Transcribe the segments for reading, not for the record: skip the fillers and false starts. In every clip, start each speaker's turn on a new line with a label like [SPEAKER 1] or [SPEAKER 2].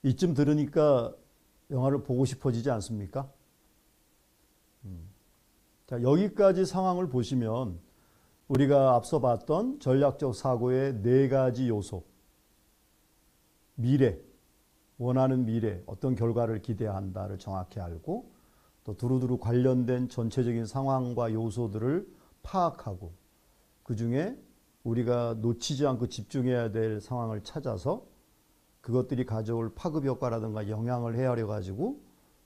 [SPEAKER 1] 이쯤 들으니까 영화를 보고 싶어지지 않습니까? 자, 여기까지 상황을 보시면 우리가 앞서 봤던 전략적 사고의 네 가지 요소, 미래, 원하는 미래, 어떤 결과를 기대한다를 정확히 알고 또 두루두루 관련된 전체적인 상황과 요소들을 파악하고 그 중에 우리가 놓치지 않고 집중해야 될 상황을 찾아서 그것들이 가져올 파급 효과라든가 영향을 헤아려 가지고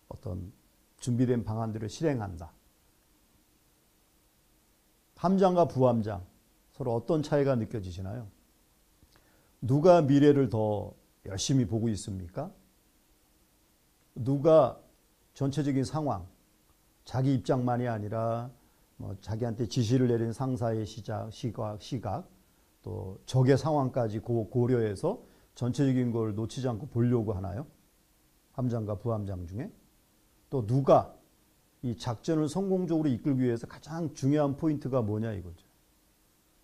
[SPEAKER 1] 어떤 준비된 방안들을 실행한다. 함장과 부함장 서로 어떤 차이가 느껴지시나요? 누가 미래를 더 열심히 보고 있습니까? 누가 전체적인 상황, 자기 입장만이 아니라 자기한테 지시를 내린 상사의 시각, 또 적의 상황까지 고려해서 전체적인 걸 놓치지 않고 보려고 하나요? 함장과 부함장 중에. 또 누가 이 작전을 성공적으로 이끌기 위해서 가장 중요한 포인트가 뭐냐 이거죠.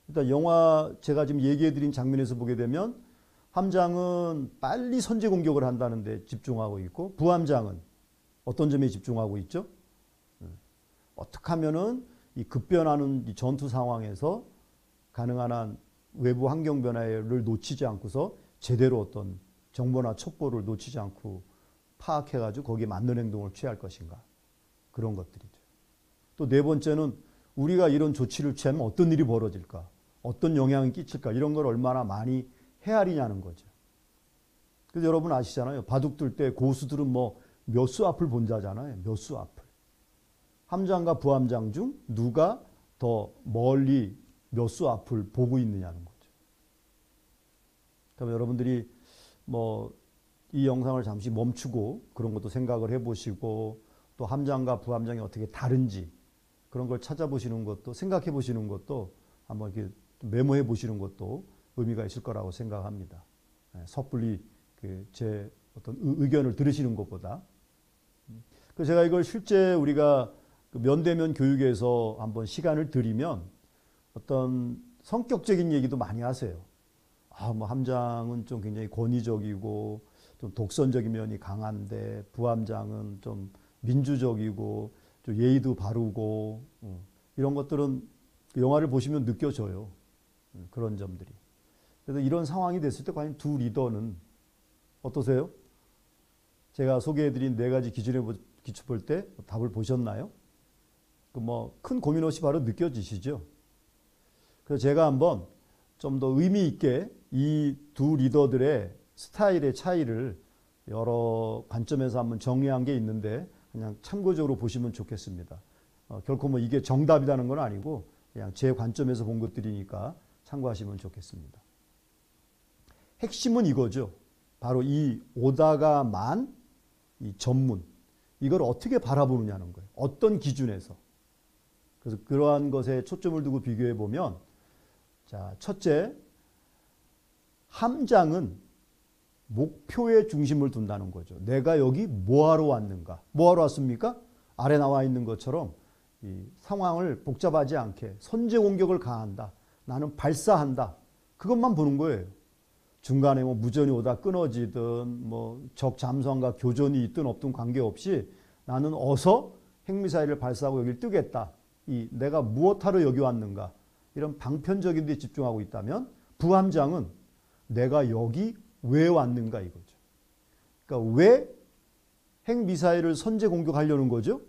[SPEAKER 1] 일단 영화 제가 지금 얘기해드린 장면에서 보게 되면 함장은 빨리 선제 공격을 한다는 데 집중하고 있고 부함장은 어떤 점에 집중하고 있죠? 어떻게 하면은 이 급변하는 이 전투 상황에서 가능한 한 외부 환경 변화를 놓치지 않고서 제대로 어떤 정보나 첩보를 놓치지 않고 파악해가지고 거기에 맞는 행동을 취할 것인가. 그런 것들이죠. 또 네 번째는 우리가 이런 조치를 취하면 어떤 일이 벌어질까. 어떤 영향을 끼칠까. 이런 걸 얼마나 많이 헤아리냐는 거죠. 그래서 여러분 아시잖아요. 바둑 둘 때 고수들은 뭐 몇 수 앞을 본다잖아요. 몇 수 앞을. 함장과 부함장 중 누가 더 멀리 몇 수 앞을 보고 있느냐는 거죠. 그럼 여러분들이 뭐 이 영상을 잠시 멈추고 그런 것도 생각을 해보시고 또 함장과 부함장이 어떻게 다른지 그런 걸 찾아보시는 것도 생각해 보시는 것도 한번 이렇게 메모해 보시는 것도 의미가 있을 거라고 생각합니다. 섣불리 제 어떤 의견을 들으시는 것보다. 그래서 제가 이걸 실제 우리가 면대면 교육에서 한번 시간을 들이면 어떤 성격적인 얘기도 많이 하세요. 뭐 함장은 좀 굉장히 권위적이고 좀 독선적인 면이 강한데 부함장은 좀 민주적이고 좀 예의도 바르고 이런 것들은 영화를 보시면 느껴져요. 그런 점들이. 그래서 이런 상황이 됐을 때 과연 두 리더는 어떠세요? 제가 소개해드린 네 가지 기준에 기초 볼 때 답을 보셨나요? 큰 고민 없이 바로 느껴지시죠? 그래서 제가 한번 좀 더 의미 있게 이 두 리더들의 스타일의 차이를 여러 관점에서 한번 정리한 게 있는데 그냥 참고적으로 보시면 좋겠습니다. 결코 뭐 이게 정답이라는 건 아니고 그냥 제 관점에서 본 것들이니까 참고하시면 좋겠습니다. 핵심은 이거죠. 바로 이 오다가 만 이 전문 이걸 어떻게 바라보느냐는 거예요. 어떤 기준에서. 그래서 그러한 것에 초점을 두고 비교해 보면 자, 첫째 함장은 목표에 중심을 둔다는 거죠. 내가 여기 뭐하러 왔는가? 뭐하러 왔습니까? 아래 나와 있는 것처럼 이 상황을 복잡하지 않게 선제 공격을 가한다. 나는 발사한다. 그것만 보는 거예요. 중간에 뭐 무전이 오다 끊어지든 뭐 적 잠수함과 교전이 있든 없든 관계없이 나는 어서 핵미사일을 발사하고 여기를 뜨겠다. 이 내가 무엇하러 여기 왔는가? 이런 방편적인 데 집중하고 있다면 부함장은 내가 여기 왜 왔는가 이거죠. 그러니까 왜 핵미사일을 선제 공격하려는 거죠?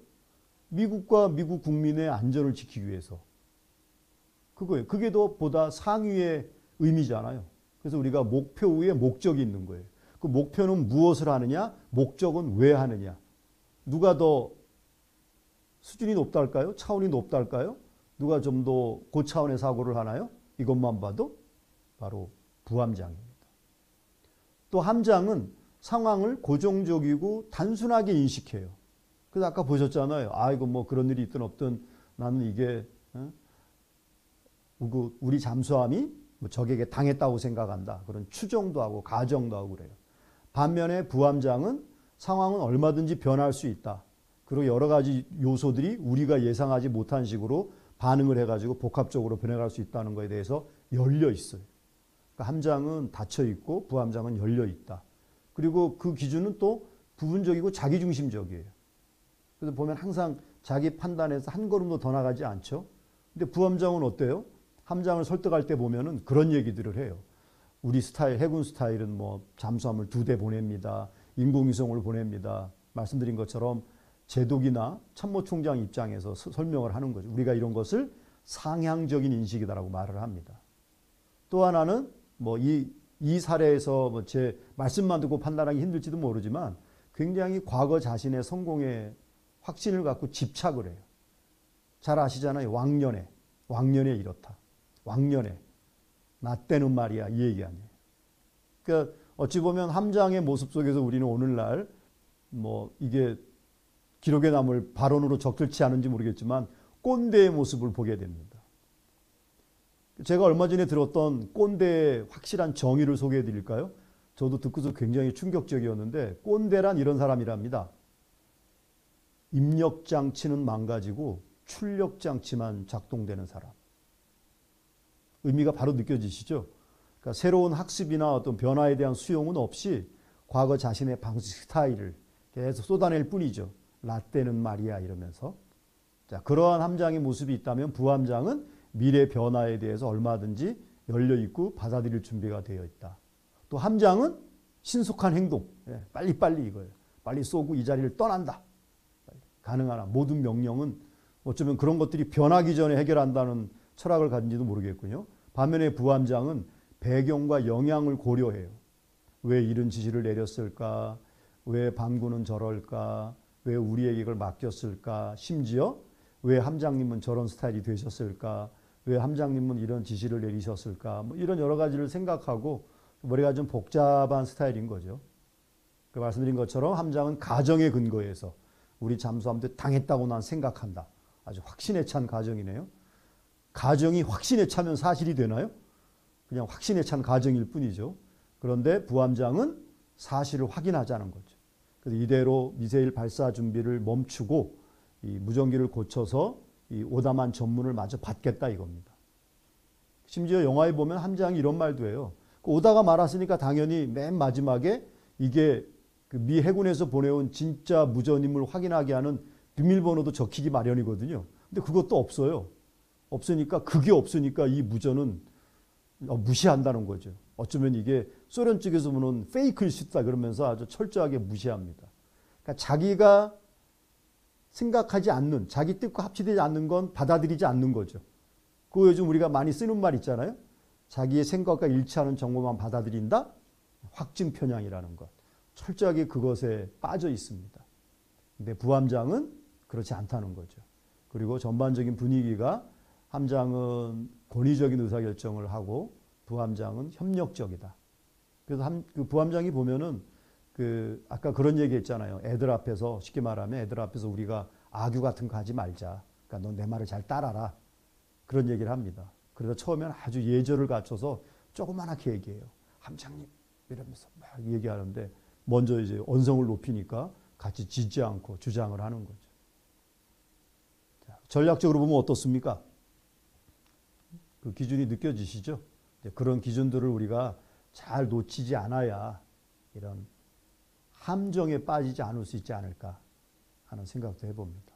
[SPEAKER 1] 미국과 미국 국민의 안전을 지키기 위해서. 그거예요. 그게 더 보다 상위의 의미잖아요. 그래서 우리가 목표 위에 목적이 있는 거예요. 그 목표는 무엇을 하느냐? 목적은 왜 하느냐? 누가 더 수준이 높다 할까요? 차원이 높다 할까요? 누가 좀 더 고차원의 사고를 하나요? 이것만 봐도 바로 부함장입니다. 또 함장은 상황을 고정적이고 단순하게 인식해요. 그래서 아까 보셨잖아요. 이거 뭐 그런 일이 있든 없든 나는 이게 우리 잠수함이 적에게 당했다고 생각한다. 그런 추정도 하고 가정도 하고 그래요. 반면에 부함장은 상황은 얼마든지 변할 수 있다. 그리고 여러 가지 요소들이 우리가 예상하지 못한 식으로 반응을 해가지고 복합적으로 변해갈 수 있다는 것에 대해서 열려 있어요. 그러니까 함장은 닫혀 있고 부함장은 열려 있다. 그리고 그 기준은 또 부분적이고 자기중심적이에요. 그래서 보면 항상 자기 판단에서 한 걸음도 더 나가지 않죠. 근데 부함장은 어때요? 함장을 설득할 때 보면은 그런 얘기들을 해요. 우리 스타일, 해군 스타일은 뭐 잠수함을 2대 보냅니다. 인공위성을 보냅니다. 말씀드린 것처럼 제독이나 참모총장 입장에서 설명을 하는 거죠. 우리가 이런 것을 상향적인 인식이다라고 말을 합니다. 또 하나는 뭐 이 사례에서 뭐 제 말씀만 듣고 판단하기 힘들지도 모르지만 굉장히 과거 자신의 성공에 확신을 갖고 집착을 해요. 잘 아시잖아요. 왕년에 이렇다. 왕년에 나 때는 말이야 이 얘기 아니에요. 그러니까 어찌 보면 함장의 모습 속에서 우리는 오늘날 뭐 이게 기록에 남을 발언으로 적절치 않은지 모르겠지만 꼰대의 모습을 보게 됩니다. 제가 얼마 전에 들었던 꼰대의 확실한 정의를 소개해 드릴까요? 저도 듣고서 굉장히 충격적이었는데 꼰대란 이런 사람이랍니다. 입력장치는 망가지고 출력장치만 작동되는 사람. 의미가 바로 느껴지시죠? 그러니까 새로운 학습이나 어떤 변화에 대한 수용은 없이 과거 자신의 방식 스타일을 계속 쏟아낼 뿐이죠. 라떼는 말이야 이러면서. 자, 그러한 함장의 모습이 있다면 부함장은 미래 변화에 대해서 얼마든지 열려있고 받아들일 준비가 되어 있다. 또 함장은 신속한 행동. 빨리빨리 이거예요. 빨리 쏘고 이 자리를 떠난다. 가능하나 모든 명령은 어쩌면 그런 것들이 변하기 전에 해결한다는 철학을 가진지도 모르겠군요. 반면에 부함장은 배경과 영향을 고려해요. 왜 이런 지시를 내렸을까? 왜 반군은 저럴까? 왜 우리에게 이걸 맡겼을까? 심지어 왜 함장님은 저런 스타일이 되셨을까? 왜 함장님은 이런 지시를 내리셨을까? 뭐 이런 여러 가지를 생각하고 머리가 좀 복잡한 스타일인 거죠. 그 말씀드린 것처럼 함장은 가정의 근거에서 우리 잠수함도 당했다고 난 생각한다. 아주 확신에 찬 가정이네요. 가정이 확신에 차면 사실이 되나요? 그냥 확신에 찬 가정일 뿐이죠. 그런데 부함장은 사실을 확인하자는 거죠. 그래서 이대로 미사일 발사 준비를 멈추고 이 무전기를 고쳐서 이 오다만 전문을 마저 받겠다 이겁니다. 심지어 영화에 보면 함장이 이런 말도 해요. 그 오다가 말았으니까 당연히 맨 마지막에 이게 그 미 해군에서 보내온 진짜 무전임을 확인하게 하는 비밀번호도 적히기 마련이거든요. 근데 그것도 없어요. 없으니까 그게 없으니까 이 무전은 무시한다는 거죠. 어쩌면 이게 소련 측에서 보는 페이크일 수 있다 그러면서 아주 철저하게 무시합니다. 그러니까 자기가 생각하지 않는, 자기 뜻과 합치되지 않는 건 받아들이지 않는 거죠. 그 요즘 우리가 많이 쓰는 말 있잖아요. 자기의 생각과 일치하는 정보만 받아들인다? 확증 편향이라는 것. 철저하게 그것에 빠져 있습니다. 근데 부함장은 그렇지 않다는 거죠. 그리고 전반적인 분위기가 함장은 권위적인 의사결정을 하고 부함장은 협력적이다. 그래서 그 부함장이 보면은 그 아까 그런 얘기 했잖아요. 애들 앞에서 쉽게 말하면 애들 앞에서 우리가 악유 같은 거 하지 말자. 그러니까 넌 내 말을 잘 따라라. 그런 얘기를 합니다. 그래서 처음에는 아주 예절을 갖춰서 조그만하게 얘기해요. 함장님 이러면서 막 얘기하는데 먼저 이제 언성을 높이니까 같이 짖지 않고 주장을 하는 거죠. 자, 전략적으로 보면 어떻습니까? 그 기준이 느껴지시죠? 그런 기준들을 우리가 잘 놓치지 않아야 이런 함정에 빠지지 않을 수 있지 않을까 하는 생각도 해봅니다.